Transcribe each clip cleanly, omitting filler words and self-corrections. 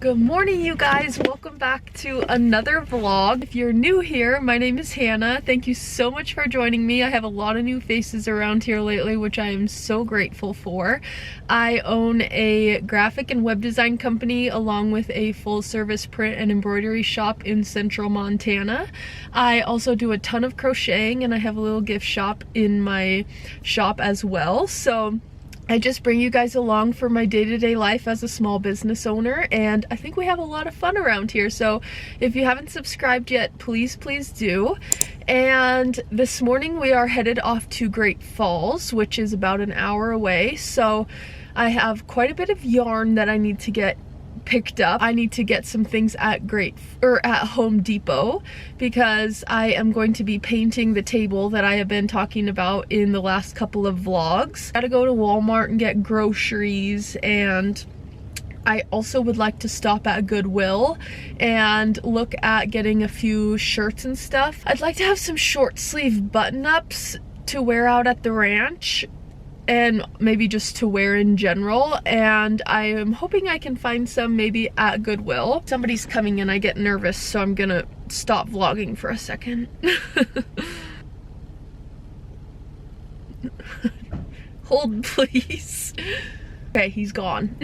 Good morning, you guys. Welcome back to another vlog. If you're new here, my name is Hannah. Thank you so much for joining me. I have a lot of new faces around here lately, which I am so grateful for. I own a graphic and web design company along with a full-service print and embroidery shop in central Montana. I also do a ton of crocheting, and I have a little gift shop in my shop as well. So I just bring you guys along for my day-to-day life as a small business owner, and I think we have a lot of fun around here. So if you haven't subscribed yet, please do. And this morning we are headed off to Great Falls, which is about an hour away. So I have quite a bit of yarn that I need to get picked up. I need to get some things at Home Depot because I am going to be painting the table that I have been talking about in the last couple of vlogs. Gotta go to Walmart and get groceries, and I also would like to stop at Goodwill and look at getting a few shirts and stuff. I'd like to have some short sleeve button-ups to wear out at the ranch, and maybe just to wear in general, and I am hoping I can find some maybe at Goodwill. Somebody's coming in, I get nervous, so I'm gonna stop vlogging for a second. Hold, please. Okay, he's gone.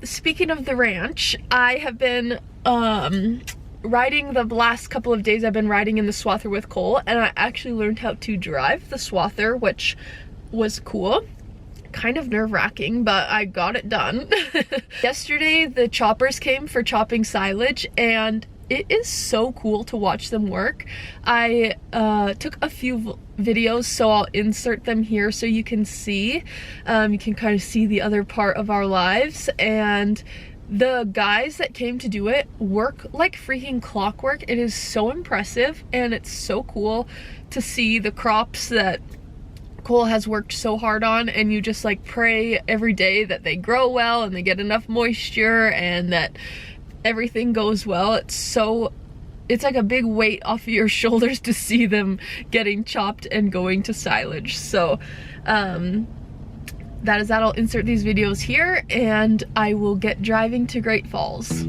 Speaking of the ranch, I have been riding the last couple of days. I've been riding in the swather with Cole, and I actually learned how to drive the swather, which was cool. Kind of nerve-wracking, but I got it done. Yesterday the choppers came for chopping silage, and it is so cool to watch them work. I took a few videos, so I'll insert them here so you can see. You can kind of see the other part of our lives, and the guys that came to do it work like freaking clockwork. It is so impressive, and it's so cool to see the crops that Cole has worked so hard on, and you just like pray every day that they grow well and they get enough moisture and that everything goes well. It's like a big weight off of your shoulders to see them getting chopped and going to silage. So that is that. I'll insert these videos here, and I will get driving to Great Falls.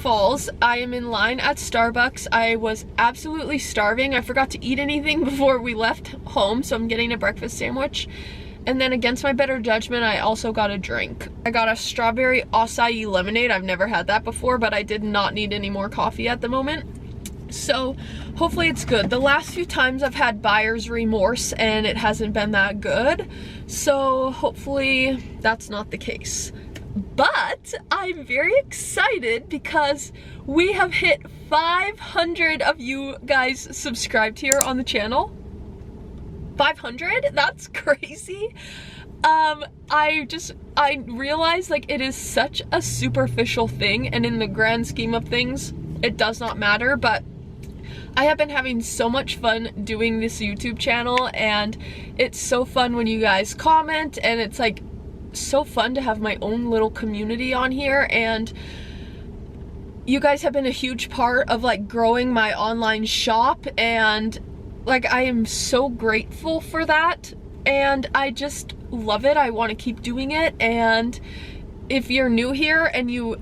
Falls. I am in line at Starbucks. I was absolutely starving. I forgot to eat anything before we left home, so I'm getting a breakfast sandwich. And then against my better judgment, I also got a drink. I got a strawberry acai lemonade. I've never had that before, but I did not need any more coffee at the moment. So hopefully it's good. The last few times I've had buyer's remorse and it hasn't been that good. So hopefully that's not the case. But I'm very excited because we have hit 500 of you guys subscribed here on the channel. 500? That's crazy. I realize like it is such a superficial thing, and in the grand scheme of things, it does not matter, but I have been having so much fun doing this YouTube channel, and it's so fun when you guys comment, and it's like so fun to have my own little community on here, and you guys have been a huge part of like growing my online shop, and like I am so grateful for that, and I just love it. I want to keep doing it, and if you're new here and you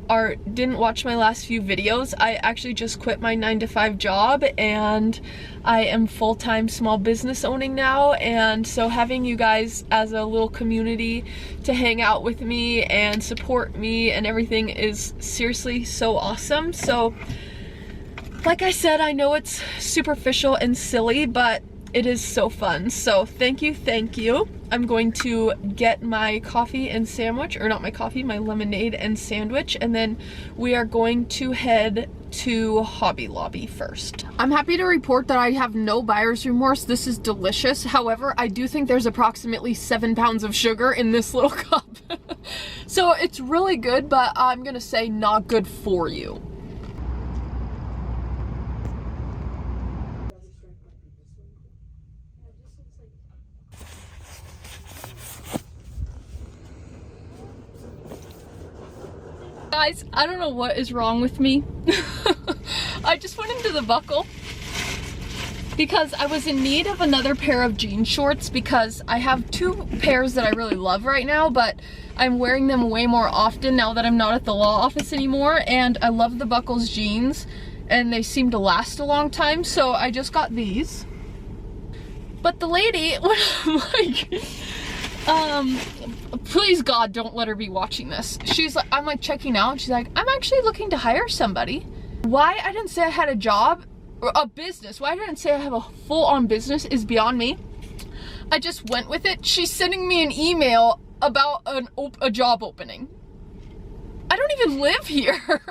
didn't watch my last few videos, I actually just quit my 9-to-5 job and I am full-time small business owning now, and so having you guys as a little community to hang out with me and support me and everything is seriously so awesome. So like I said, I know it's superficial and silly, but it is so fun. So thank you, thank you. I'm going to get my coffee and sandwich, or not my coffee, my lemonade and sandwich, and then we are going to head to Hobby Lobby first. I'm happy to report that I have no buyer's remorse. This is delicious. However, I do think there's approximately 7 pounds of sugar in this little cup. So it's really good, but I'm gonna say not good for you. Guys, I don't know what is wrong with me. I just went into the buckle because I was in need of another pair of jean shorts because I have 2 pairs that I really love right now, but I'm wearing them way more often now that I'm not at the law office anymore, and I love the Buckles jeans and they seem to last a long time, so I just got these. But the lady, when I'm like, please God, don't let her be watching this. She's like, I'm like checking out, and she's like, I'm actually looking to hire somebody. Why I didn't say I had a job or a business, why I didn't say I have a full-on business is beyond me. I just went with it. She's sending me an email about a job opening. I don't even live here.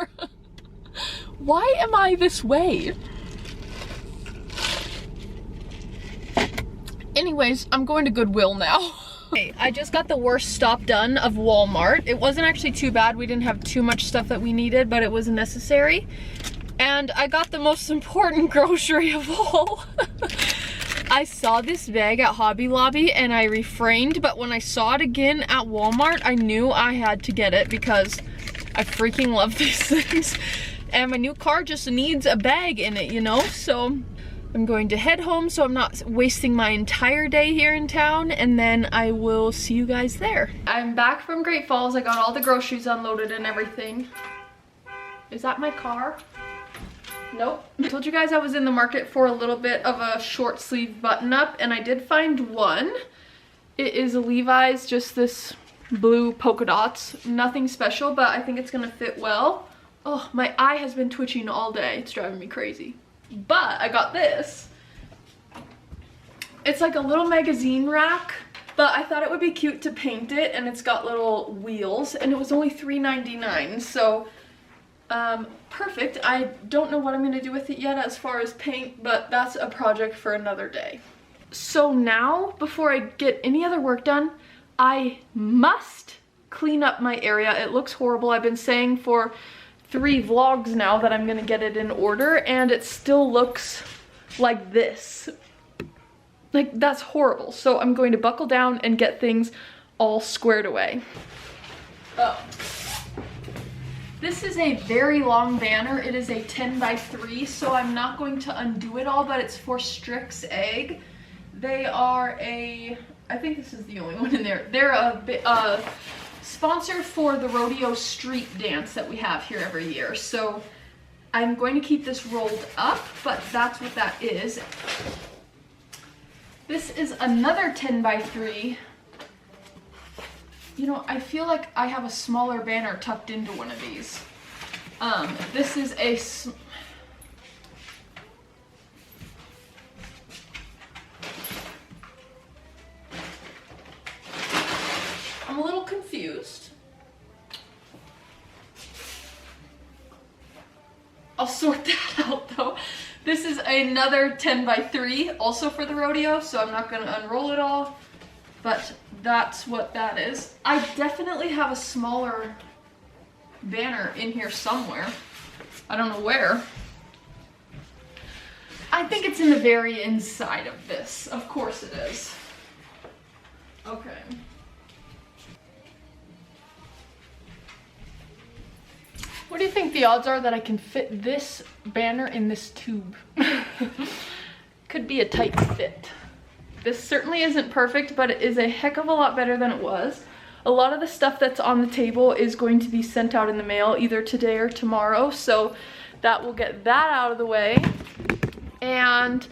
Why am I this way? Anyways, I'm going to Goodwill now. Okay, I just got the worst stop done of Walmart. It wasn't actually too bad. We didn't have too much stuff that we needed, but it was necessary. And I got the most important grocery of all. I saw this bag at Hobby Lobby and I refrained, but when I saw it again at Walmart, I knew I had to get it because I freaking love these things. And my new car just needs a bag in it, you know? So I'm going to head home so I'm not wasting my entire day here in town, and then I will see you guys there. I'm back from Great Falls. I got all the groceries unloaded and everything. Is that my car? Nope. I told you guys I was in the market for a little bit of a short sleeve button up, and I did find one. It is a Levi's, just this blue polka dots. Nothing special, but I think it's gonna fit well. Oh, my eye has been twitching all day. It's driving me crazy. But I got this. It's like a little magazine rack, but I thought it would be cute to paint it, and it's got little wheels, and it was only $3.99, so perfect. I don't know what I'm gonna do with it yet as far as paint, but that's a project for another day. So now, before I get any other work done, I must clean up my area. It looks horrible. I've been saying for 3 vlogs now that I'm gonna get it in order, and it still looks like this. Like, that's horrible. So I'm going to buckle down and get things all squared away. Oh. This is a very long banner. It is a 10x3, so I'm not going to undo it all, but it's for Strix Egg. They are I think this is the only one in there. They're a sponsor for the Rodeo street dance that we have here every year. So I'm going to keep this rolled up, but that's what that is. This is another 10x3. You know, I feel like I have a smaller banner tucked into one of these. This is I'm a little confused. I'll sort that out though. This is another 10x3, also for the rodeo, so I'm not gonna unroll it all, but that's what that is. I definitely have a smaller banner in here somewhere. I don't know where. I think it's in the very inside of this. Of course it is. Okay. What do you think the odds are that I can fit this banner in this tube? Could be a tight fit. This certainly isn't perfect, but it is a heck of a lot better than it was. a lot of the stuff that's on the table is going to be sent out in the mail either today or tomorrow, so that will get that out of the way. And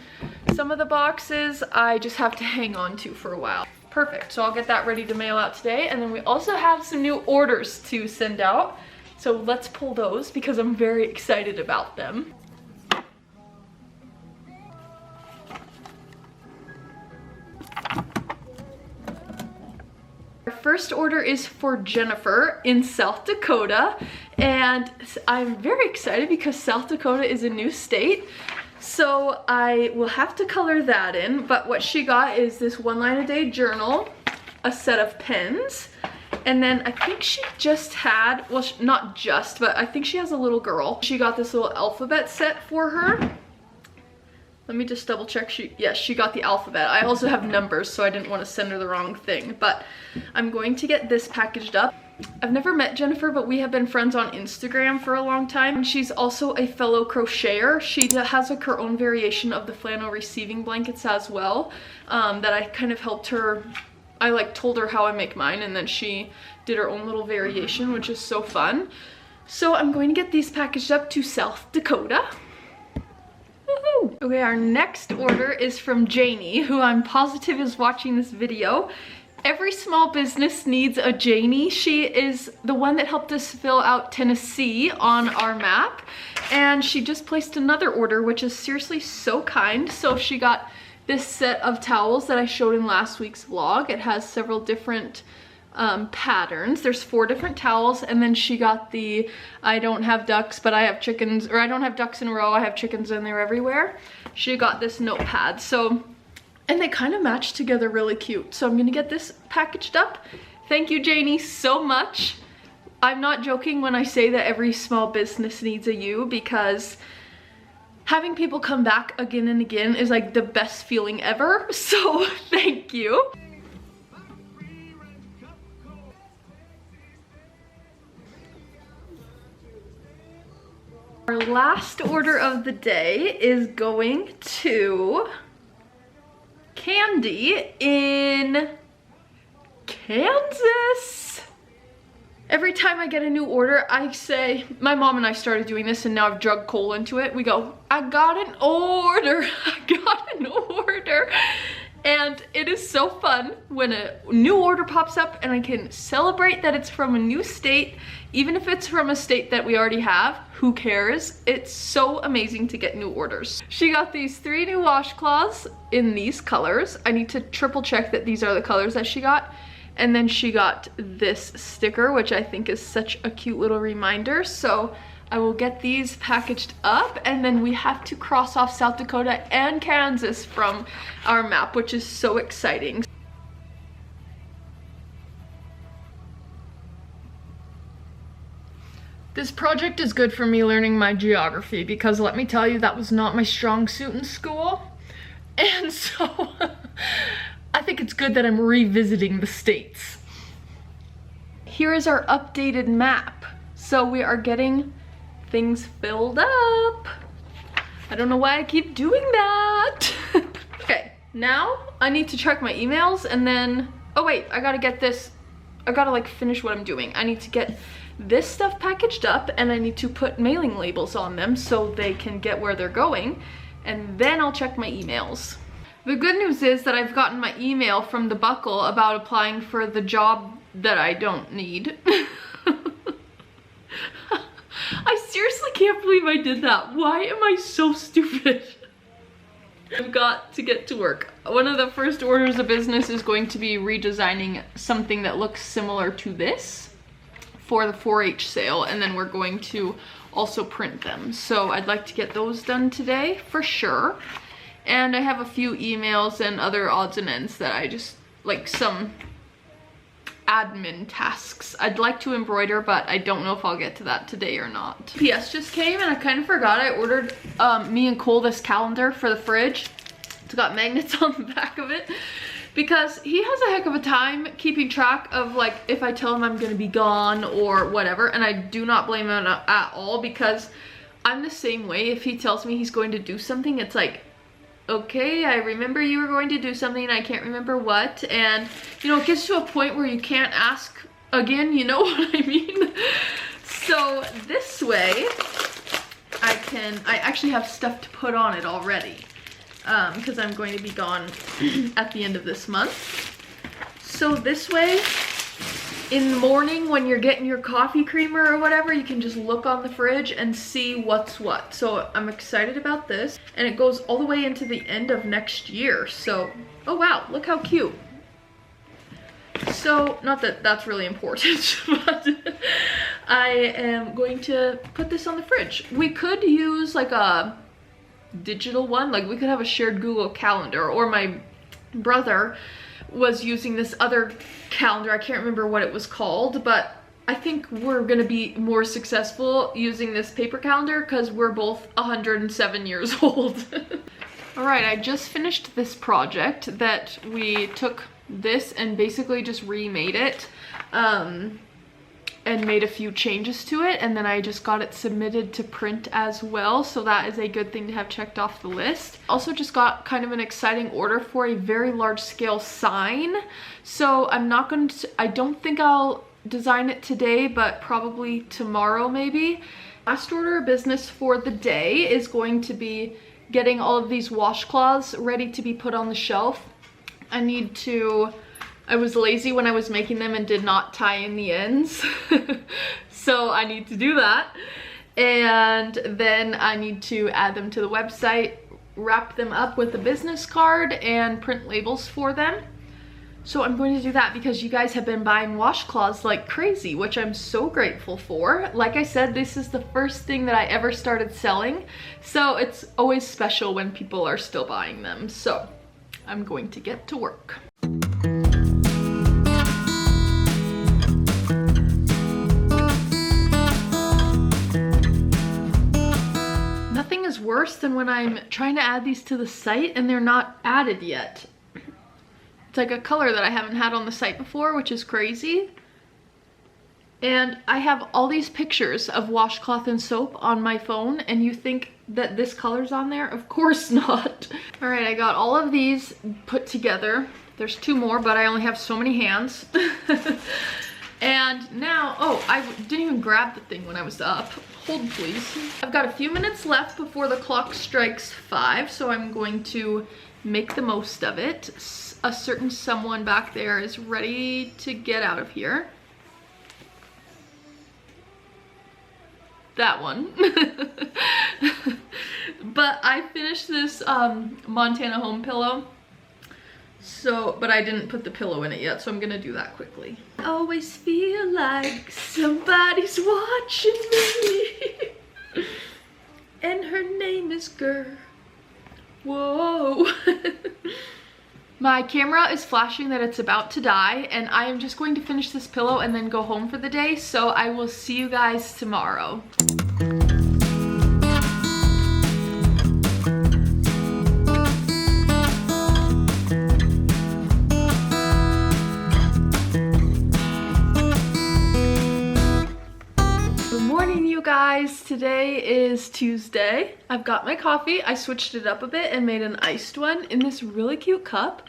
some of the boxes I just have to hang on to for a while. Perfect, so I'll get that ready to mail out today. And then we also have some new orders to send out, so let's pull those because I'm very excited about them. Our first order is for Jennifer in South Dakota, and I'm very excited because South Dakota is a new state, so I will have to color that in. But what she got is this 1 line a day journal, a set of pens, and then I think she just had, well, not just, but I think she has a little girl. She got this little alphabet set for her. Let me just double check. Yes, she got the alphabet. I also have numbers, so I didn't want to send her the wrong thing, but I'm going to get this packaged up. I've never met Jennifer, but we have been friends on Instagram for a long time. She's also a fellow crocheter. She has like her own variation of the flannel receiving blankets as well, that I kind of helped her. I like told her how I make mine, and then she did her own little variation, which is so fun. So I'm going to get these packaged up to South Dakota. Okay, our next order is from Janie, who I'm positive is watching this video. Every small business needs a Janie. She is the one that helped us fill out Tennessee on our map, and she just placed another order, which is seriously so kind. So she got this set of towels that I showed in last week's vlog. It has several different patterns. There's 4 different towels, and then she got the I don't have ducks but I have chickens, or I don't have ducks in a row, I have chickens and they're everywhere. She got this notepad, so, and they kind of match together really cute. So I'm gonna get this packaged up. Thank you, Janie, so much. I'm not joking when I say that every small business needs a you, because having people come back again and again is like the best feeling ever. So thank you. Our last order of the day is going to Candy in Kansas. Every time I get a new order, I say, my mom and I started doing this and now I've drugged Cole into it. We go, I got an order, I got an order. And it is so fun when a new order pops up and I can celebrate that it's from a new state, even if it's from a state that we already have, who cares? It's so amazing to get new orders. She got these 3 new washcloths in these colors. I need to triple check that these are the colors that she got. And then she got this sticker, which I think is such a cute little reminder. So I will get these packaged up, and then we have to cross off South Dakota and Kansas from our map, which is so exciting. This project is good for me learning my geography, because let me tell you, that was not my strong suit in school. And so I think it's good that I'm revisiting the states. Here is our updated map. So we are getting things filled up. I don't know why I keep doing that. Okay, now I need to check my emails, and then, oh wait, I gotta get this, I gotta like finish what I'm doing. I need to get this stuff packaged up, and I need to put mailing labels on them so they can get where they're going, and then I'll check my emails. The good news is that I've gotten my email from the Buckle about applying for the job that I don't need. I seriously can't believe I did that. Why am I so stupid? I've got to get to work. One of the first orders of business is going to be redesigning something that looks similar to this for the 4-H sale, and then we're going to also print them. So I'd like to get those done today for sure. And I have a few emails and other odds and ends that I just, like some admin tasks. I'd like to embroider, but I don't know if I'll get to that today or not. PS just came and I kind of forgot I ordered me and Cole this calendar for the fridge. It's got magnets on the back of it because he has a heck of a time keeping track of like if I tell him I'm gonna be gone or whatever, and I do not blame him at all because I'm the same way. If he tells me he's going to do something, it's like okay, I remember you were going to do something, I can't remember what. And you know, it gets to a point where you can't ask again, you know what I mean? So this way I actually have stuff to put on it already, because I'm going to be gone at the end of this month. So this way, in the morning when you're getting your coffee creamer or whatever, you can just look on the fridge and see what's what. So I'm excited about this, and it goes all the way into the end of next year. So, oh wow, look how cute. So, not that that's really important, but I am going to put this on the fridge. We could use like a digital one, like we could have a shared Google Calendar, or my brother was using this other calendar, I can't remember what it was called, but I think we're gonna be more successful using this paper calendar because we're both 107 years old. All right, I just finished this project that we took this and basically just remade it, and made a few changes to it, and then I just got it submitted to print as well, so that is a good thing to have checked off the list. Also just got kind of an exciting order for a very large scale sign, so I don't think I'll design it today, but probably tomorrow maybe. Last order of business for the day is going to be getting all of these washcloths ready to be put on the shelf. I was lazy when I was making them and did not tie in the ends. So I need to do that. And then I need to add them to the website, wrap them up with a business card, and print labels for them. So I'm going to do that because you guys have been buying washcloths like crazy, which I'm so grateful for. Like I said, this is the first thing that I ever started selling. So it's always special when people are still buying them. So I'm going to get to work. Nothing is worse than when I'm trying to add these to the site and they're not added yet. It's like a color that I haven't had on the site before, which is crazy. And I have all these pictures of washcloth and soap on my phone, and you think that this color's on there? Of course not. All right, I got all of these put together. There's 2 more, but I only have so many hands. And now, oh, I didn't even grab the thing when I was up. Hold please. I've got a few minutes left before the clock strikes 5, so I'm going to make the most of it. A certain someone back there is ready to get out of here. That one. But I finished this Montana home pillow. So, but I didn't put the pillow in it yet, so I'm gonna do that quickly. I always feel like somebody's watching me. And her name is Girl. Whoa. My camera is flashing that it's about to die, and I am just going to finish this pillow and then go home for the day, so I will see you guys tomorrow. Guys, today is Tuesday. I've got my coffee. I switched it up a bit and made an iced one in this really cute cup.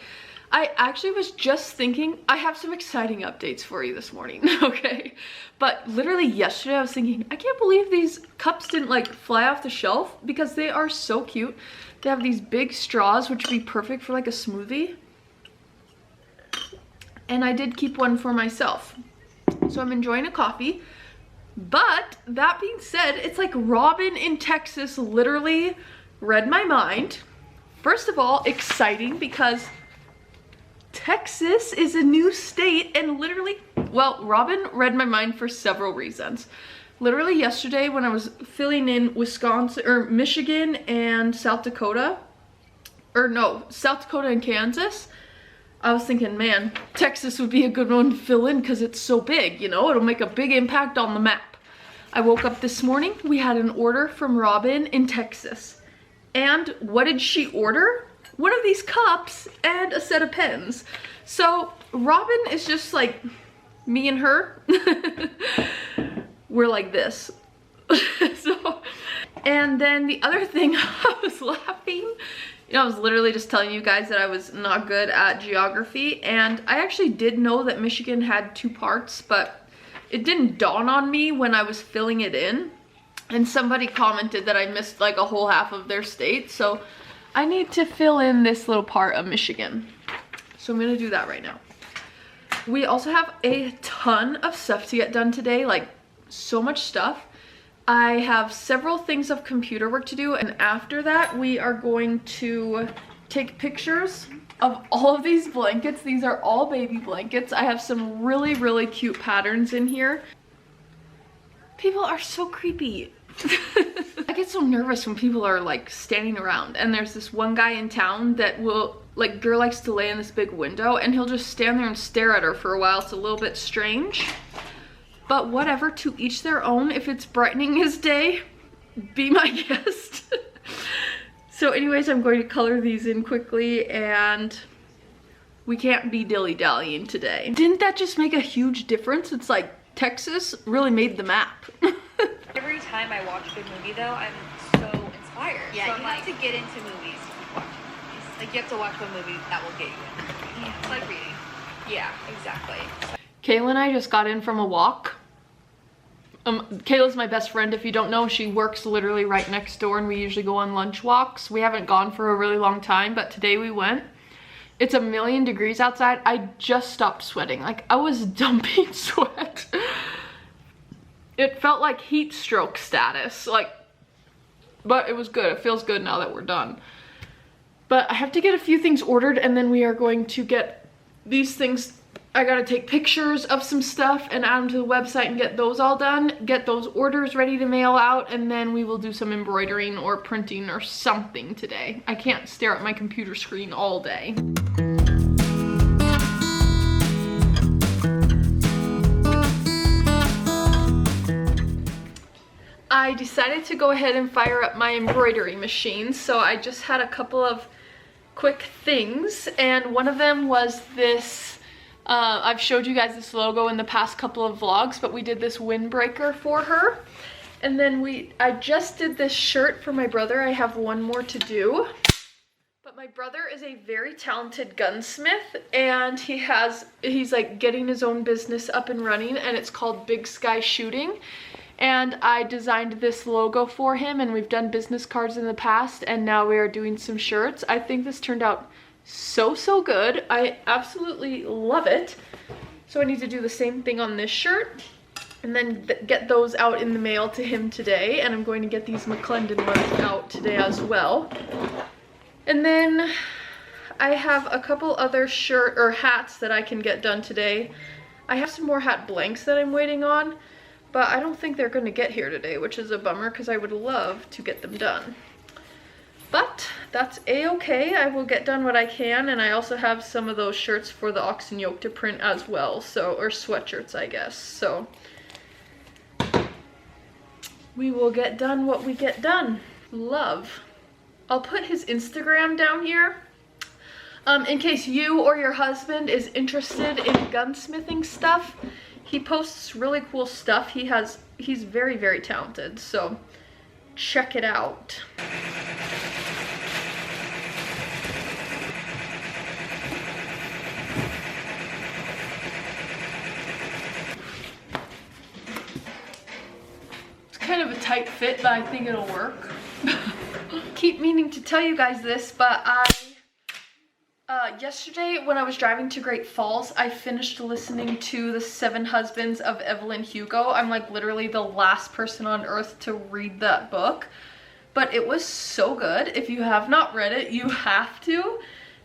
I actually was just thinking, I have some exciting updates for you this morning, okay? But literally yesterday I was thinking, I can't believe these cups didn't like fly off the shelf because they are so cute. They have these big straws, which would be perfect for like a smoothie. And I did keep one for myself. So I'm enjoying a coffee. But that being said, it's like Robin in Texas literally read my mind. First of all, exciting because Texas is a new state, and literally, well, Robin read my mind for several reasons. Literally yesterday when I was filling in Wisconsin or Michigan and South Dakota, or no, South Dakota and Kansas, I was thinking, man, Texas would be a good one to fill in because it's so big, you know, it'll make a big impact on the map. I woke up this morning, we had an order from Robin in Texas. And what did she order? One of these cups and a set of pens. So Robin is just like me and her. We're like this. And then the other thing, I was laughing You know, I was literally just telling you guys that I was not good at geography, and I actually did know that Michigan had 2 parts, but it didn't dawn on me when I was filling it in. And somebody commented that I missed like a whole half of their state, so I need to fill in this little part of Michigan. So I'm gonna do that right now. We also have a ton of stuff to get done today, like so much stuff. I have several things of computer work to do, and after that we are going to take pictures of all of these blankets. These are all baby blankets. I have some really, really cute patterns in here. People are so creepy. I get so nervous when people are like standing around, and there's this one guy in town that will, like, girl likes to lay in this big window and he'll just stand there and stare at her for a while. It's a little bit strange. But whatever, to each their own. If it's brightening his day, be my guest. So anyways, I'm going to color these in quickly, and we can't be dilly-dallying today. Didn't that just make a huge difference? It's like Texas really made the map. Every time I watch a good movie though, I'm so inspired. Yeah, so you have to get into movies to keep watching movies. Like, you have to watch one movie that will get you in. Yeah. It's like reading. Yeah, exactly. Kayla and I just got in from a walk. Kayla's my best friend. If you don't know, she works literally right next door, and we usually go on lunch walks. We haven't gone for a really long time, but today we went. It's 1,000,000 degrees outside. I just stopped sweating. Like, I was dumping sweat. It felt like heat stroke status, like, but it was good. It feels good now that we're done. But I have to get a few things ordered, and then we are going to get these things. I gotta take pictures of some stuff and add them to the website and get those all done, get those orders ready to mail out, and then we will do some embroidering or printing or something today. I can't stare at my computer screen all day. I decided to go ahead and fire up my embroidery machine, so I just had a couple of quick things, and one of them was this, I've showed you guys this logo in the past couple of vlogs, but we did this windbreaker for her. And then I just did this shirt for my brother. I have one more to do. But my brother is a very talented gunsmith, and he's like getting his own business up and running, and it's called Big Sky Shooting. And I designed this logo for him, and we've done business cards in the past, and now we are doing some shirts. I think this turned out so good. I absolutely love it. So I need to do the same thing on this shirt, and then get those out in the mail to him today. And I'm going to get these McClendon ones out today as well. And then I have a couple other hats that I can get done today. I have some more hat blanks that I'm waiting on, but I don't think they're going to get here today, which is a bummer because I would love to get them done. But that's a-okay. I will get done what I can, and I also have some of those shirts for the oxen yoke to print as well, or sweatshirts, I guess. So we will get done what we get done. Love. I'll put his Instagram down here. In case you or your husband is interested in gunsmithing stuff. He posts really cool stuff. He's very talented, so check it out. It's kind of a tight fit, but I think it'll work. Keep meaning to tell you guys this, but yesterday when I was driving to Great Falls, I finished listening to The 7 Husbands of Evelyn Hugo. I'm like literally the last person on earth to read that book, but it was so good. If you have not read it, you have to.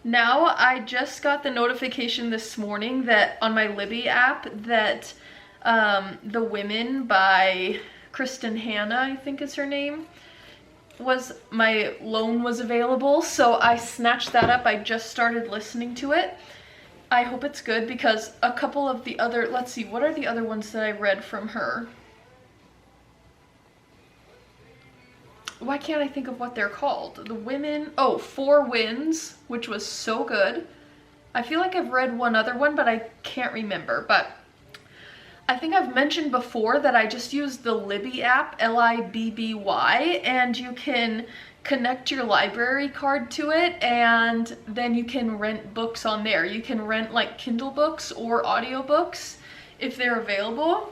Now, I just got the notification this morning that on my Libby app that The Women by Kristen Hanna, I think is her name, my loan was available, so I snatched that up. I just started listening to it. I hope it's good because a couple of the other, let's see, what are the other ones that I read from her? Why can't I think of what they're called? The Women, oh, 4 Winds, which was so good. I feel like I've read one other one, but I can't remember. But I think I've mentioned before that I just use the Libby app, Libby, and you can connect your library card to it, and then you can rent books on there. You can rent like Kindle books or audiobooks if they're available.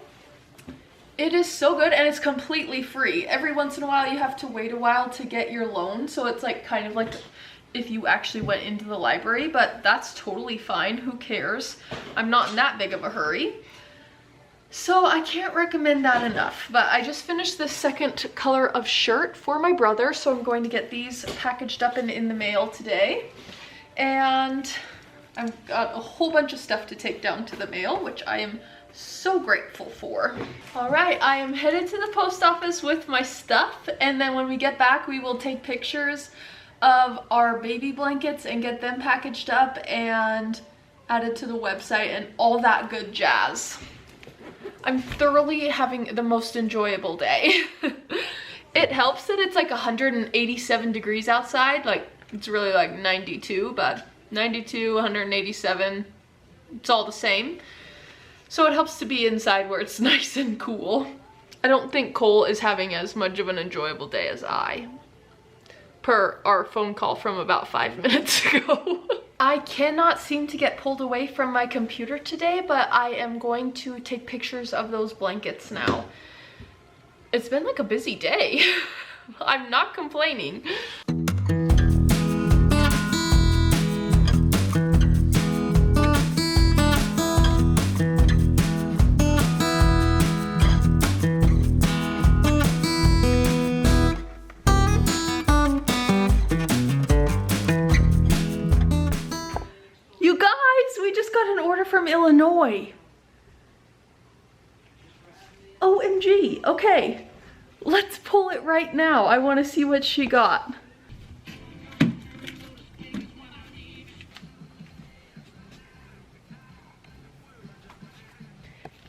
It is so good, and it's completely free. Every once in a while you have to wait a while to get your loan, so it's like kind of like if you actually went into the library, but that's totally fine. Who cares? I'm not in that big of a hurry. So I can't recommend that enough. But I just finished the second color of shirt for my brother, so I'm going to get these packaged up and in the mail today. And I've got a whole bunch of stuff to take down to the mail, which I am so grateful for. All right, I am headed to the post office with my stuff, and then when we get back, we will take pictures of our baby blankets and get them packaged up and added to the website and all that good jazz. I'm thoroughly having the most enjoyable day. It helps that it's like 187 degrees outside. Like, it's really like 92, but 92, 187, it's all the same. So it helps to be inside where it's nice and cool. I don't think Cole is having as much of an enjoyable day as I, per our phone call from about 5 minutes ago. I cannot seem to get pulled away from my computer today, but I am going to take pictures of those blankets now. It's been like a busy day. I'm not complaining. From Illinois. OMG. Okay, let's pull it right now. I want to see what she got.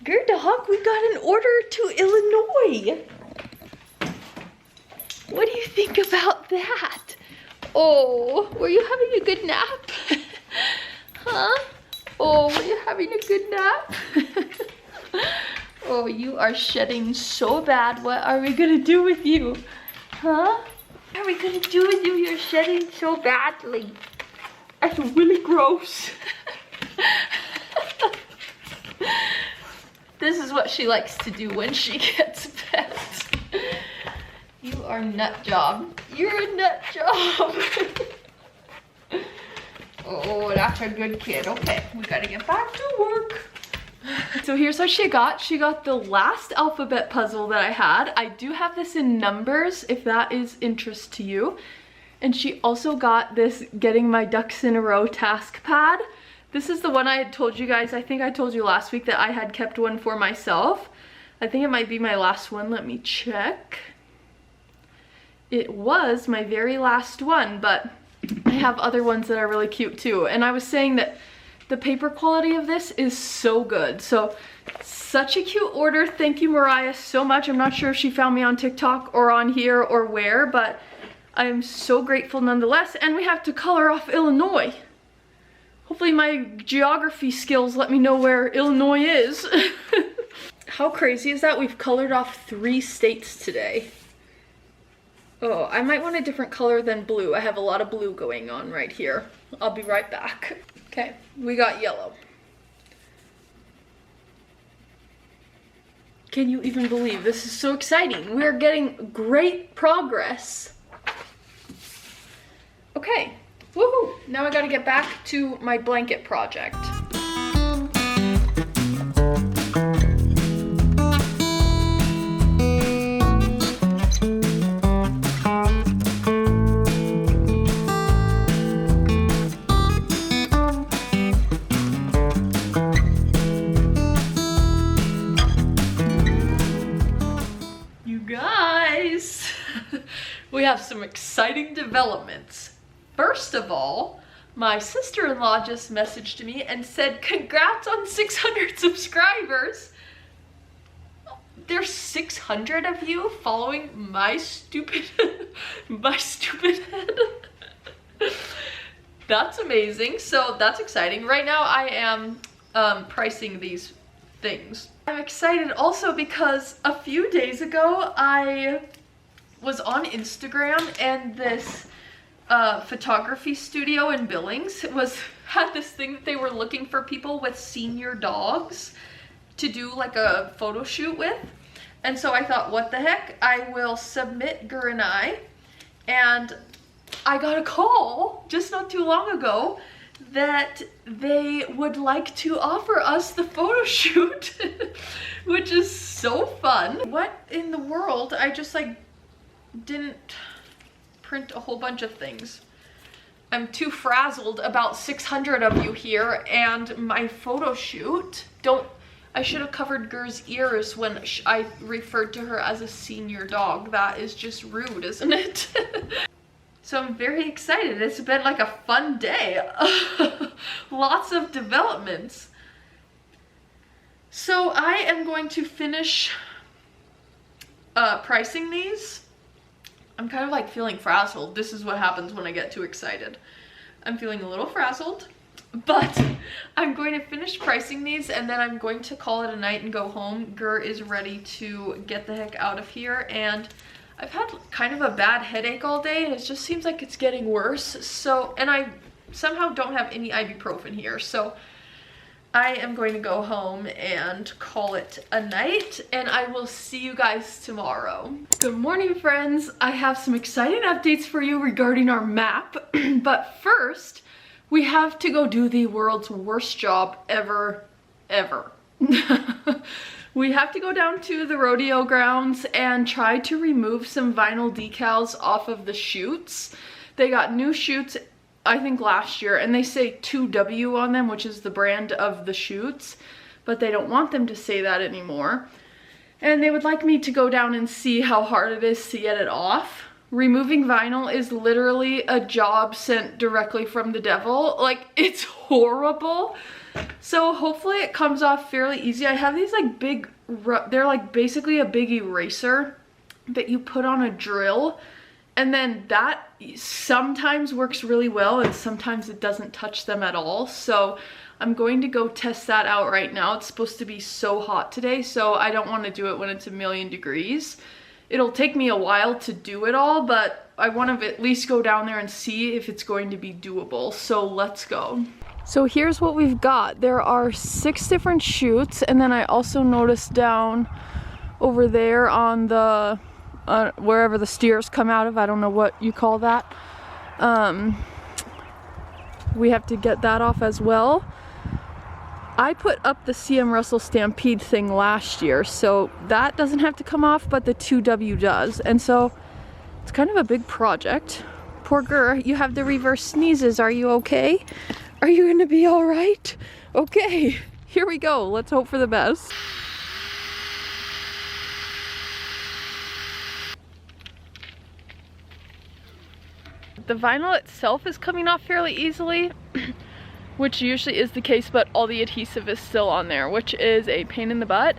Girl dog, we got an order to Illinois. What do you think about that? Oh, were you having a good nap? Huh? Oh, were you having a good nap? Oh, you are shedding so bad. What are we gonna do with you? Huh? What are we gonna do with you? You're shedding so badly. That's really gross. This is what she likes to do when she gets pets. You are nut job. You're a nut job. Oh, that's a good kid. Okay, we gotta get back to work. So here's what she got. She got the last alphabet puzzle that I had. I do have this in numbers, if that is interest to you. And she also got this getting my ducks in a row task pad. This is the one I had told you guys. I think I told you last week that I had kept one for myself. I think it might be my last one. Let me check. It was my very last one, but I have other ones that are really cute too. And I was saying that the paper quality of this is so good. So such a cute order. Thank you, Mariah, so much. I'm not sure if she found me on TikTok or on here or where, but I'm so grateful nonetheless. And we have to color off Illinois. Hopefully my geography skills let me know where Illinois is. How crazy is that? We've colored off 3 states today. Oh, I might want a different color than blue. I have a lot of blue going on right here. I'll be right back. Okay, we got yellow. Can you even believe this is so exciting? We're getting great progress. Okay, woohoo! Now I gotta get back to my blanket project. We have some exciting developments. First of all, my sister-in-law just messaged me and said, congrats on 600 subscribers. There's 600 of you following my stupid, head. That's amazing. So that's exciting. Right now I am pricing these things. I'm excited also because a few days ago I was on Instagram, and this photography studio in Billings had this thing that they were looking for people with senior dogs to do like a photo shoot with. And so I thought, what the heck, I will submit Gur and and I got a call just not too long ago that they would like to offer us the photo shoot, which is so fun. What in the world? I just like didn't print a whole bunch of things. I'm too frazzled about 600 of you here and my photo shoot. I should have covered Gur's ears when I referred to her as a senior dog. That is just rude, isn't it? So I'm very excited. It's been like a fun day. Lots of developments. So I am going to finish pricing these. I'm kind of like feeling frazzled. This is what happens when I get too excited. I'm feeling a little frazzled, but I'm going to finish pricing these and then I'm going to call it a night and go home. Gur is ready to get the heck out of here, and I've had kind of a bad headache all day and it just seems like it's getting worse. So, and I somehow don't have any ibuprofen here. So I am going to go home and call it a night, and I will see you guys tomorrow. Good morning, friends. I have some exciting updates for you regarding our map, but first we have to go do the world's worst job ever. We have to go down to the rodeo grounds and try to remove some vinyl decals off of the chutes. They got new chutes, I think last year, and they say 2W on them, which is the brand of the chutes, but they don't want them to say that anymore. And they would like me to go down and see how hard it is to get it off. Removing vinyl is literally a job sent directly from the devil. Like, it's horrible. So hopefully it comes off fairly easy. I have these like big, they're like basically a big eraser that you put on a drill, and then that sometimes works really well and sometimes it doesn't touch them at all. So I'm going to go test that out right now. It's supposed to be so hot today, so I don't want to do it when it's 1,000,000 degrees. It'll take me a while to do it all, but I want to at least go down there and see if it's going to be doable. So let's go. So here's what we've got. There are 6 different chutes, and then I also noticed down over there on the wherever the steers come out of, I don't know what you call that. We have to get that off as well. I put up the CM Russell Stampede thing last year, so that doesn't have to come off, but the 2W does. And so it's kind of a big project. Poor Gur, you have the reverse sneezes. Are you okay? Are you gonna be all right? Okay, here we go. Let's hope for the best. The vinyl itself is coming off fairly easily, which usually is the case, but all the adhesive is still on there, which is a pain in the butt.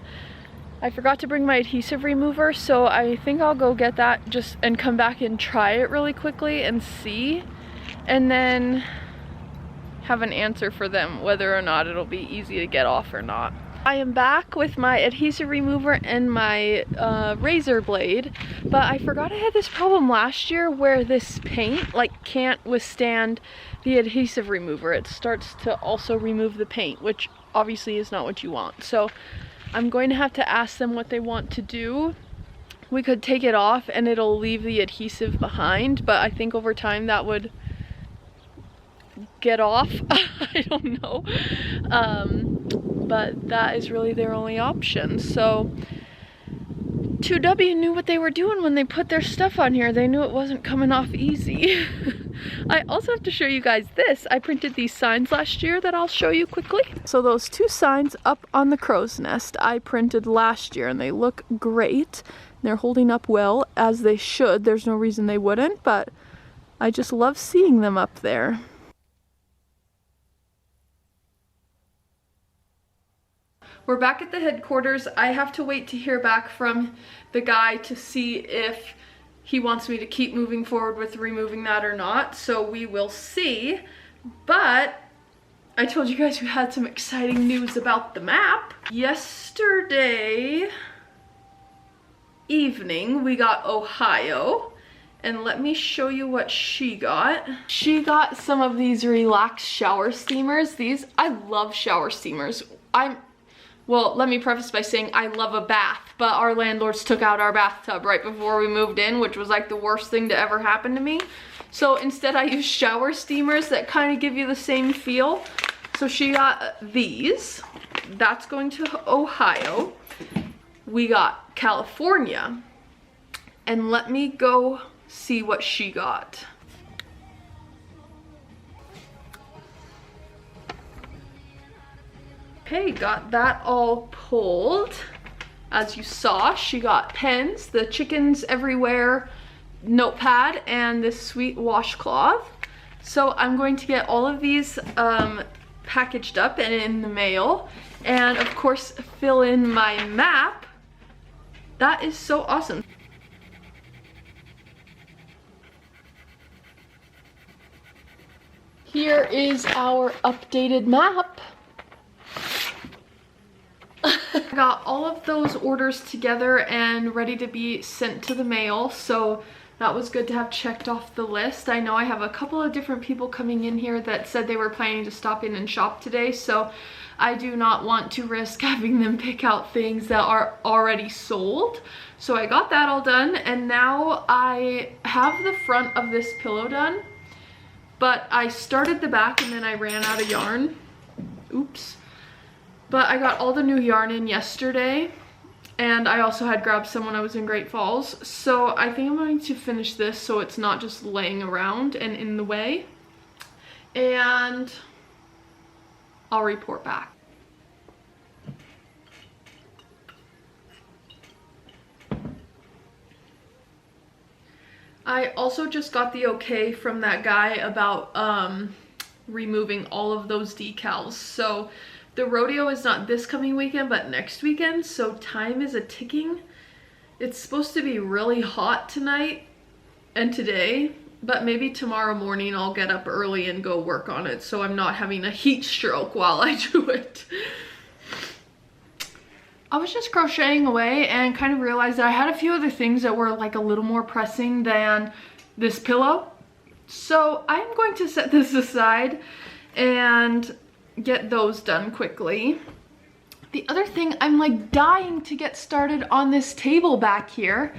I forgot to bring my adhesive remover, so I think I'll go get that and come back and try it really quickly and see, and then have an answer for them whether or not it'll be easy to get off or not. I am back with my adhesive remover and my razor blade, but I forgot I had this problem last year where this paint like can't withstand the adhesive remover. It starts to also remove the paint, which obviously is not what you want. So I'm going to have to ask them what they want to do. We could take it off and it'll leave the adhesive behind, but I think over time that would get off. I don't know. But that is really their only option. So 2W knew what they were doing when they put their stuff on here. They knew it wasn't coming off easy. I also have to show you guys this. I printed these signs last year that I'll show you quickly. So those 2 signs up on the crow's nest I printed last year, and they look great. They're holding up well, as they should. There's no reason they wouldn't, but I just love seeing them up there. We're back at the headquarters. I have to wait to hear back from the guy to see if he wants me to keep moving forward with removing that or not. So we will see. But I told you guys we had some exciting news about the map. Yesterday evening, we got Ohio. And let me show you what she got. She got some of these relaxed shower steamers. I love shower steamers. Well, let me preface by saying I love a bath, but our landlords took out our bathtub right before we moved in, which was like the worst thing to ever happen to me. So instead I use shower steamers that kind of give you the same feel. So she got these. That's going to Ohio. We got California. And let me go see what she got. Okay, got that all pulled. As you saw, she got pens, the chickens everywhere notepad, and this sweet washcloth. So I'm going to get all of these packaged up and in the mail, and of course fill in my map. That is so awesome. Here is our updated map. I got all of those orders together and ready to be sent to the mail, so that was good to have checked off the list. I know I have a couple of different people coming in here that said they were planning to stop in and shop today, so I do not want to risk having them pick out things that are already sold. So I got that all done, and now I have the front of this pillow done, but I started the back and then I ran out of yarn. Oops. But I got all the new yarn in yesterday, and I also had grabbed some when I was in Great Falls. So I think I'm going to finish this so it's not just laying around and in the way. And I'll report back. I also just got the okay from that guy about removing all of those decals. So the rodeo is not this coming weekend, but next weekend, so time is a ticking. It's supposed to be really hot tonight and today, but maybe tomorrow morning I'll get up early and go work on it so I'm not having a heat stroke while I do it. I was just crocheting away and kind of realized that I had a few other things that were like a little more pressing than this pillow. So I'm going to set this aside and get those done quickly. The other thing, I'm like dying to get started on this table back here,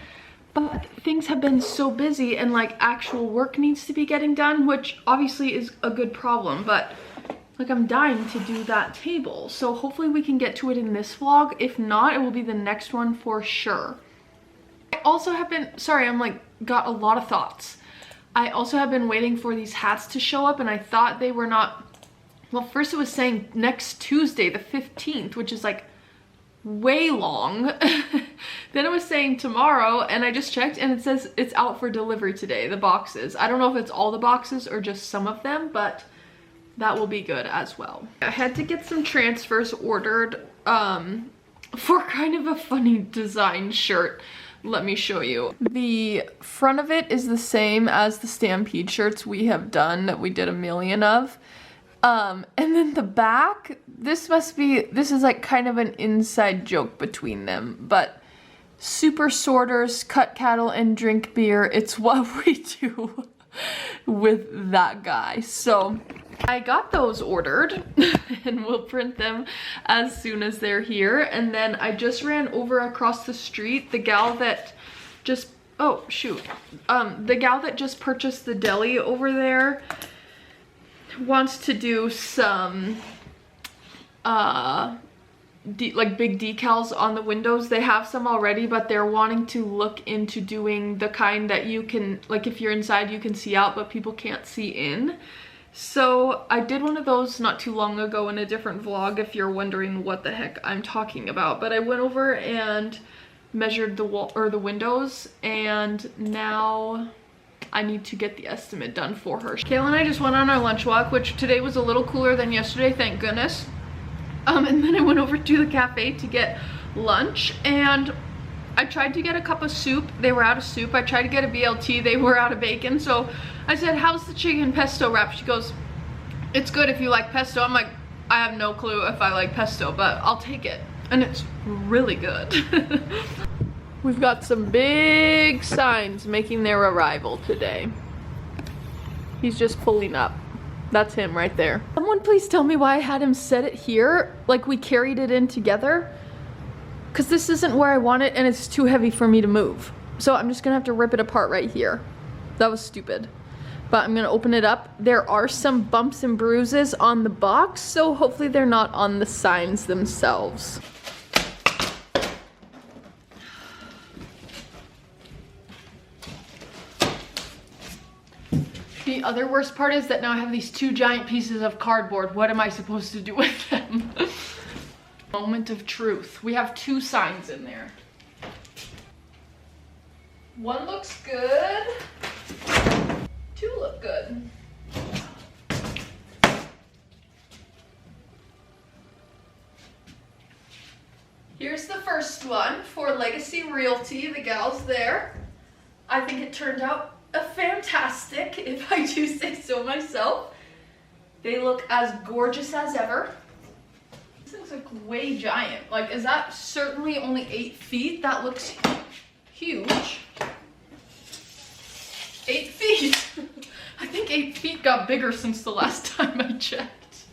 but things have been so busy and like actual work needs to be getting done, which obviously is a good problem, but like I'm dying to do that table. So hopefully we can get to it in this vlog. If not, it will be the next one for sure. I also have been, sorry, I'm like got a lot of thoughts. I also have been waiting for these hats to show up, and I thought they were not. Well, first it was saying next Tuesday, the 15th, which is like way long. Then it was saying tomorrow, and I just checked and it says it's out for delivery today, the boxes. I don't know if it's all the boxes or just some of them, but that will be good as well. I had to get some transfers ordered for kind of a funny design shirt. Let me show you. The front of it is the same as the Stampede shirts we have done that we did a million of. And then the back, this is like kind of an inside joke between them, but super sorters, cut cattle, and drink beer. It's what we do with that guy. So I got those ordered and we'll print them as soon as they're here. And then I just ran over across the street. The gal that just, oh shoot, the gal that just purchased the deli over there wants to do some like big decals on the windows. They have some already, but they're wanting to look into doing the kind that you can, like if you're inside you can see out but people can't see in. So I did one of those not too long ago in a different vlog if you're wondering what the heck I'm talking about. But I went over and measured the wall or the windows, and now I need to get the estimate done for her. Kayla and I just went on our lunch walk, which today was a little cooler than yesterday, thank goodness. And then I went over to the cafe to get lunch, and I tried to get a cup of soup. They were out of soup. I tried to get a BLT. They were out of bacon. So I said, how's the chicken pesto wrap? She goes, it's good if you like pesto. I'm like, I have no clue if I like pesto, but I'll take it. And it's really good. We've got some big signs making their arrival today. He's just pulling up. That's him right there. Someone please tell me why I had him set it here, like we carried it in together. Because this isn't where I want it and it's too heavy for me to move. So I'm just gonna have to rip it apart right here. That was stupid. But I'm gonna open it up. There are some bumps and bruises on the box, so hopefully they're not on the signs themselves. The other worst part is that now I have these two giant pieces of cardboard. What am I supposed to do with them? Moment of truth. We have two signs in there. One looks good. Two look good. Here's the first one for Legacy Realty, the gals there. I think it turned out fantastic, if I do say so myself. They look as gorgeous as ever. This looks like way giant. Like, is that certainly only 8 feet? That looks huge. 8 feet. I think 8 feet got bigger since the last time I checked.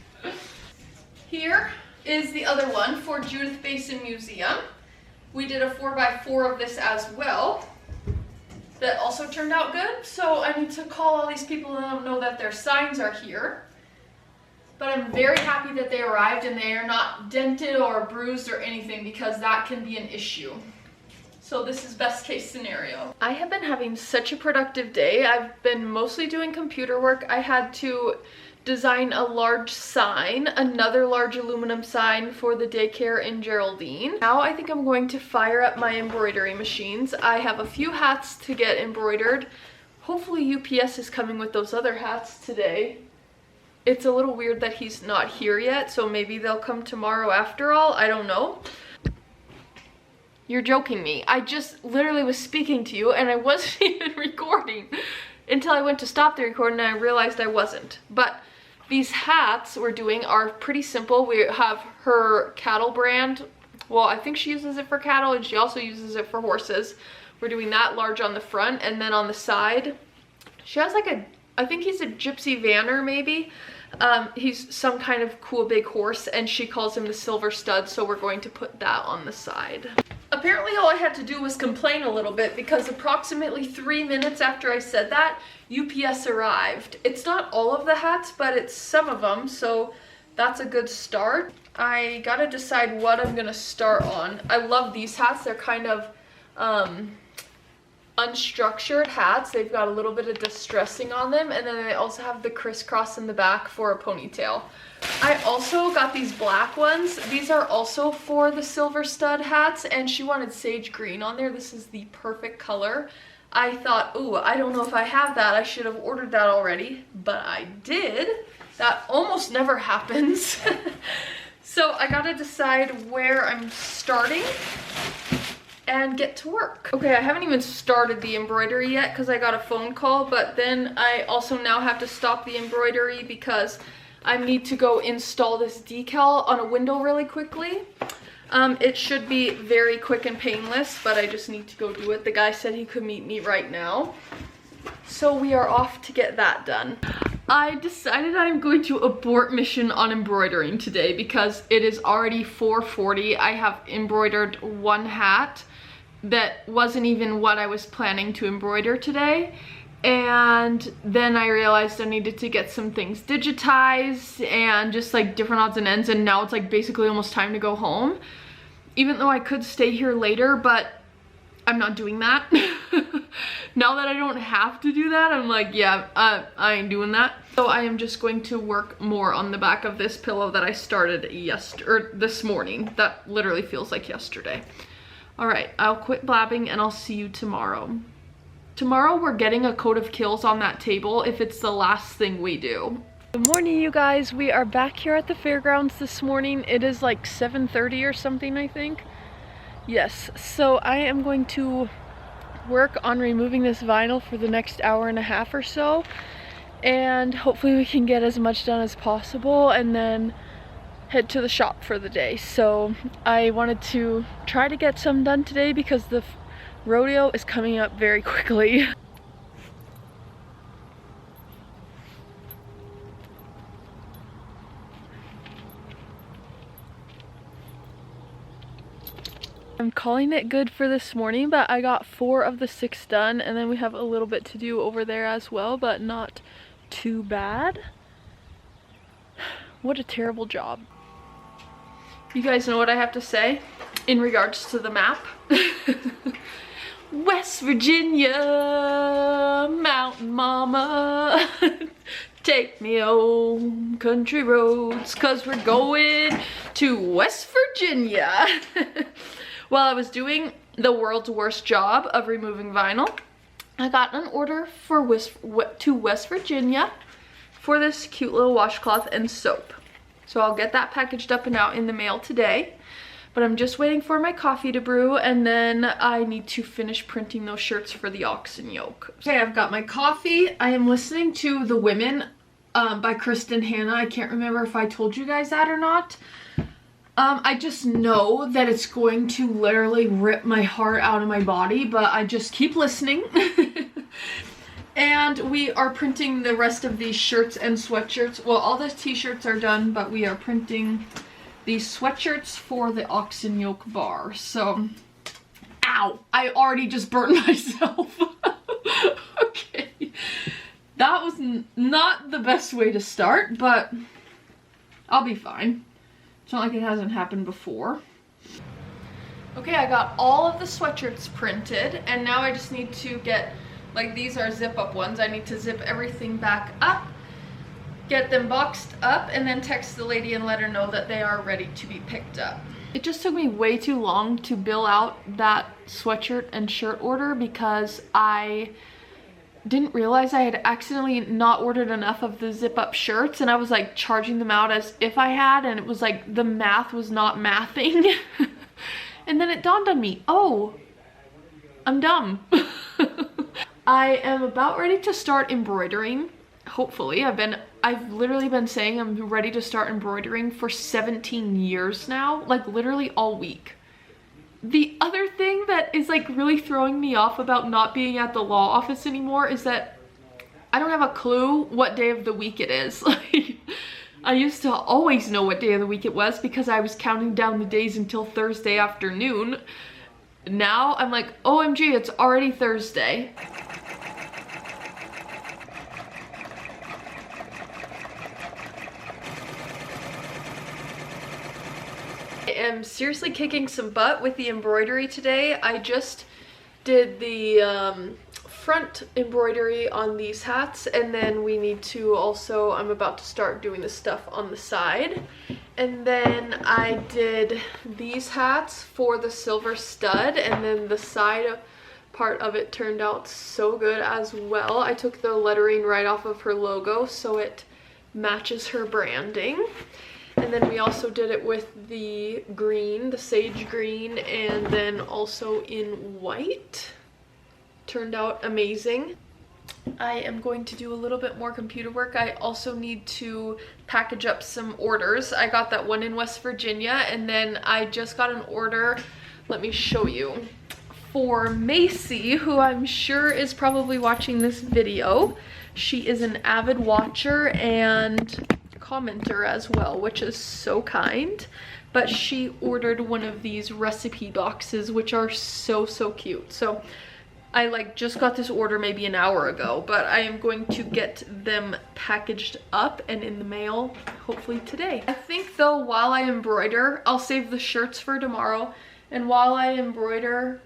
Here is the other one for Judith Basin Museum. We did a 4x4 of this as well. That also turned out good, so I need to call all these people and let them know that their signs are here. But I'm very happy that they arrived and they are not dented or bruised or anything, because that can be an issue. So this is best case scenario. I have been having such a productive day. I've been mostly doing computer work. I had to design a large sign, another large aluminum sign for the daycare in Geraldine. Now I think I'm going to fire up my embroidery machines. I have a few hats to get embroidered. Hopefully UPS is coming with those other hats today. It's a little weird that he's not here yet, so maybe they'll come tomorrow after all. I don't know. You're joking me. I just literally was speaking to you and I wasn't even recording until I went to stop the recording and I realized I wasn't. But these hats we're doing are pretty simple. We have her cattle brand. Well, I think she uses it for cattle and she also uses it for horses. We're doing that large on the front, and then on the side, she has like a, I think he's a gypsy vanner maybe. He's some kind of cool big horse and she calls him the Silver Stud, so we're going to put that on the side. Apparently all I had to do was complain a little bit, because approximately 3 minutes after I said that, UPS arrived. It's not all of the hats, but it's some of them, so that's a good start. I gotta decide what I'm gonna start on. I love these hats. They're kind of unstructured hats. They've got a little bit of distressing on them, and then they also have the crisscross in the back for a ponytail. I also got these black ones. These are also for the Silver Stud hats, and she wanted sage green on there. This is the perfect color. I thought, ooh, I don't know if I have that. I should have ordered that already, but I did. That almost never happens. So I gotta decide where I'm starting and get to work. Okay, I haven't even started the embroidery yet because I got a phone call, but then I also now have to stop the embroidery because I need to go install this decal on a window really quickly. It should be very quick and painless, but I just need to go do it. The guy said he could meet me right now. So we are off to get that done. I decided I'm going to abort mission on embroidering today because it is already 4:40. I have embroidered one hat that wasn't even what I was planning to embroider today. And then I realized I needed to get some things digitized and just like different odds and ends, and now it's like basically almost time to go home. Even though I could stay here later, but I'm not doing that. Now that I don't have to do that, I'm like, yeah, I ain't doing that. So I am just going to work more on the back of this pillow that I started this morning. That literally feels like yesterday. All right, I'll quit blabbing and I'll see you tomorrow. Tomorrow we're getting a coat of Kills on that table if it's the last thing we do. Good morning, you guys. We are back here at the fairgrounds this morning. It is like 7:30 or something, I think. Yes, so I am going to work on removing this vinyl for the next hour and a half or so, and hopefully we can get as much done as possible and then head to the shop for the day. So I wanted to try to get some done today because the Rodeo is coming up very quickly. I'm calling it good for this morning, but I got 4 of the 6 done, and then we have a little bit to do over there as well, but not too bad. What a terrible job. You guys know what I have to say in regards to the map? West Virginia, mountain mama, take me home, country roads, 'cause we're going to West Virginia. While I was doing the world's worst job of removing vinyl, I got an order for to West Virginia for this cute little washcloth and soap. So I'll get that packaged up and out in the mail today. But I'm just waiting for my coffee to brew, and then I need to finish printing those shirts for the oxen yoke. Okay, I've got my coffee. I am listening to The Women by Kristen Hanna. I can't remember if I told you guys that or not. I just know that it's going to literally rip my heart out of my body, but I just keep listening. And we are printing the rest of these shirts and sweatshirts. Well, all the t-shirts are done, but we are printing these sweatshirts for the oxen yoke bar. So, ow, I already just burnt myself. Okay. That was not the best way to start, but I'll be fine. It's not like it hasn't happened before. Okay, I got all of the sweatshirts printed, and now I just need to get, like, these are zip up ones. I need to zip everything back up, get them boxed up, and then text the lady and let her know that they are ready to be picked up. It just took me way too long to bill out that sweatshirt and shirt order because I didn't realize I had accidentally not ordered enough of the zip up shirts, and I was like charging them out as if I had, and it was like the math was not mathing. And then it dawned on me, oh, I'm dumb. I am about ready to start embroidering. Hopefully. I've literally been saying I'm ready to start embroidering for 17 years now, like literally all week. The other thing that is like really throwing me off about not being at the law office anymore is that I don't have a clue what day of the week it is. Like, I used to always know what day of the week it was because I was counting down the days until Thursday afternoon. Now I'm like, OMG, it's already Thursday. I am seriously kicking some butt with the embroidery today. I just did the front embroidery on these hats, and then we need to also, I'm about to start doing the stuff on the side. And then I did these hats for the silver stud, and then the side part of it turned out so good as well. I took the lettering right off of her logo so it matches her branding. And then we also did it with the green, the sage green, and then also in white. Turned out amazing. I am going to do a little bit more computer work. I also need to package up some orders. I got that one in West Virginia, and then I just got an order, let me show you, for Macy, who I'm sure is probably watching this video. She is an avid watcher and commenter as well, which is so kind. But she ordered one of these recipe boxes, which are so cute. So I like just got this order maybe an hour ago, but I am going to get them packaged up and in the mail hopefully today. I think though, while I embroider, I'll save the shirts for tomorrow, and while I embroider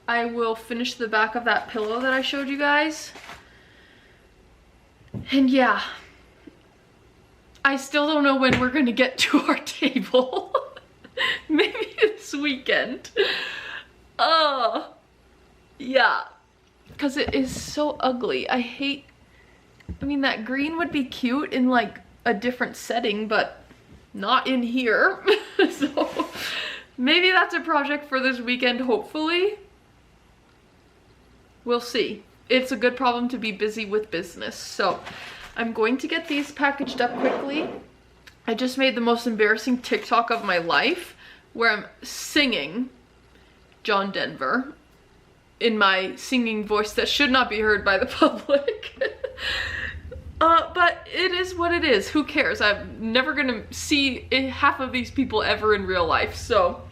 I will finish the back of that pillow that I showed you guys. And yeah, I still don't know when we're gonna get to our table. Maybe this weekend. Yeah, because it is so ugly. I mean, that green would be cute in like a different setting, but not in here. So maybe that's a project for this weekend, hopefully. We'll see. It's a good problem to be busy with business. So I'm going to get these packaged up quickly. I just made the most embarrassing TikTok of my life where I'm singing John Denver. in my singing voice that should not be heard by the public. But it is what it is. Who cares? I'm never gonna see half of these people ever in real life, so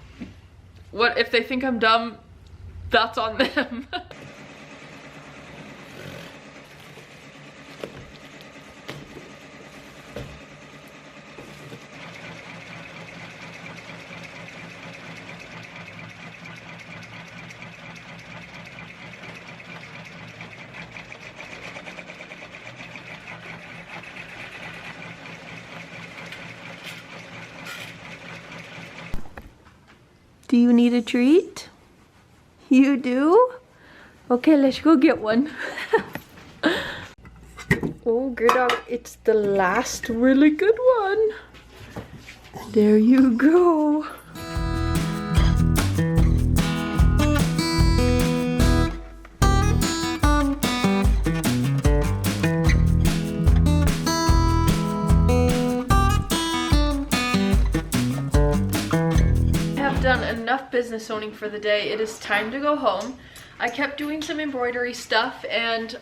what if they think I'm dumb? That's on them. Do you need a treat? You do? Okay, let's go get one. Oh, good dog. It's the last really good one. There you go. Done enough business owning for the day. It is time to go home. I kept doing some embroidery stuff, and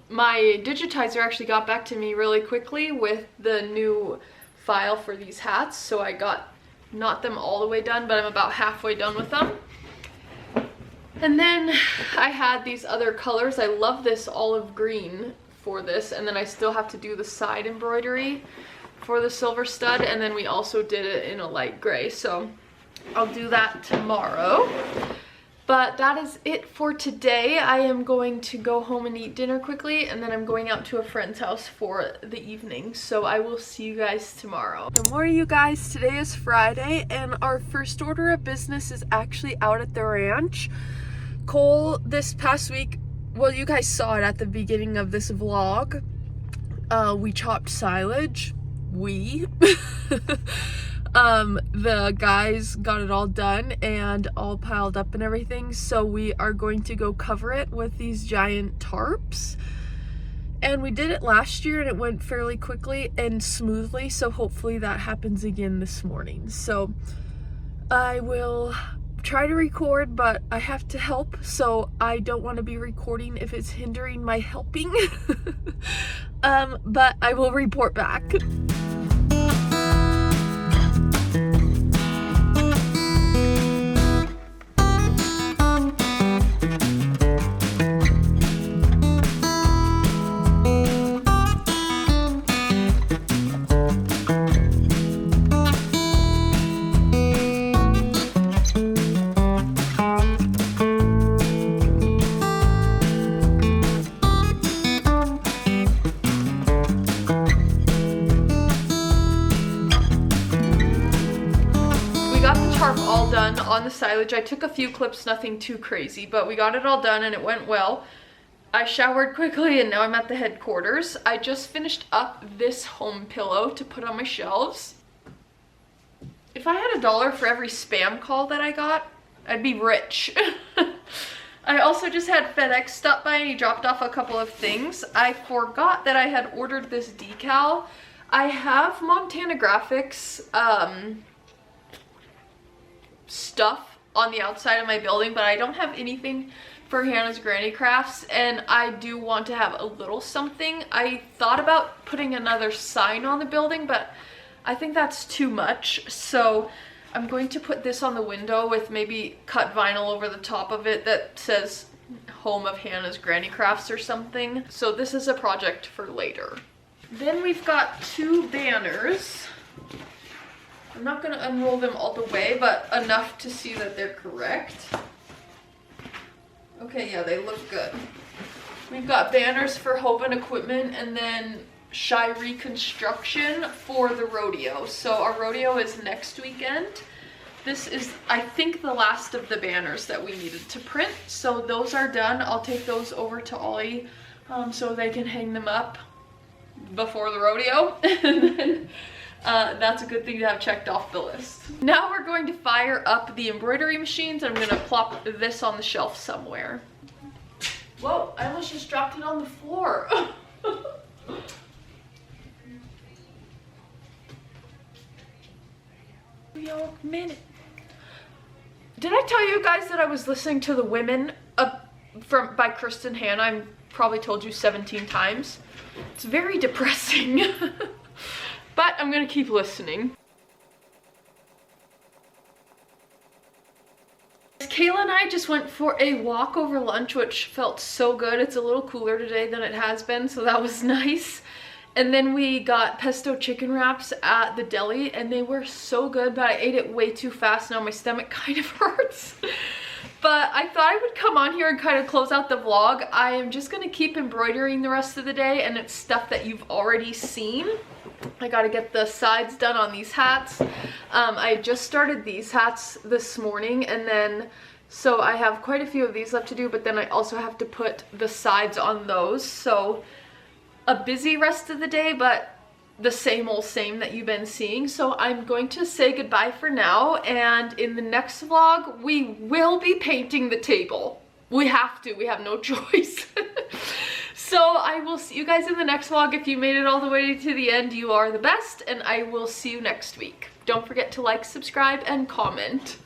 my digitizer actually got back to me really quickly with the new file for these hats, so I got not them all the way done, but I'm about halfway done with them. And then I had these other colors. I love this olive green for this, and then I still have to do the side embroidery for the silver stud, and then we also did it in a light gray, so I'll do that tomorrow. But that is it for today. I am going to go home and eat dinner quickly, and then I'm going out to a friend's house for the evening. So I will see you guys tomorrow. Good morning, you guys. Today is Friday, and our first order of business is actually out at the ranch. Cole, this past week, well, you guys saw it at the beginning of this vlog. We chopped silage. The guys got it all done and all piled up and everything, so we are going to go cover it with these giant tarps. And we did it last year and it went fairly quickly and smoothly, so hopefully that happens again this morning. So I will try to record, but I have to help, so I don't want to be recording if it's hindering my helping. But I will report back. All done on the silage. I took a few clips, nothing too crazy, but we got it all done and it went well. I showered quickly and now I'm at the headquarters. I just finished up this home pillow to put on my shelves. If I had $1 for every spam call that I got, I'd be rich. I also just had FedEx stop by and he dropped off a couple of things. I forgot that I had ordered this decal. I have Montana Graphics stuff on the outside of my building, but I don't have anything for Hannah's Granny Crafts, and I do want to have a little something. I thought about putting another sign on the building, but I think that's too much, so I'm going to put this on the window with maybe cut vinyl over the top of it that says Home of Hannah's Granny Crafts or something. So this is a project for later. Then we've got 2 banners. I'm not going to unroll them all the way, but enough to see that they're correct. Okay, yeah, they look good. We've got banners for Hoban Equipment and then Shy Reconstruction for the rodeo. So our rodeo is next weekend. This is, I think, the last of the banners that we needed to print. So those are done. I'll take those over to Ollie so they can hang them up before the rodeo. And then that's a good thing to have checked off the list. Now we're going to fire up the embroidery machines. I'm going to plop this on the shelf somewhere. Whoa, I almost just dropped it on the floor. Yo, minute. Did I tell you guys that I was listening to the women by Kristen Hanna. I've probably told you 17 times. It's very depressing. But I'm gonna keep listening. Kayla and I just went for a walk over lunch, which felt so good. It's a little cooler today than it has been, so that was nice. And then we got pesto chicken wraps at the deli, and they were so good, but I ate it way too fast. Now my stomach kind of hurts. But I thought I would come on here and kind of close out the vlog. I am just gonna keep embroidering the rest of the day, and it's stuff that you've already seen. I gotta get the sides done on these hats. I just started these hats this morning, and then so I have quite a few of these left to do, but then I also have to put the sides on those. So a busy rest of the day, but the same old same that you've been seeing. So I'm going to say goodbye for now, and in the next vlog we will be painting the table. We have to, we have no choice. So I will see you guys in the next vlog. If you made it all the way to the end, you are the best, and I will see you next week. Don't forget to like, subscribe, and comment.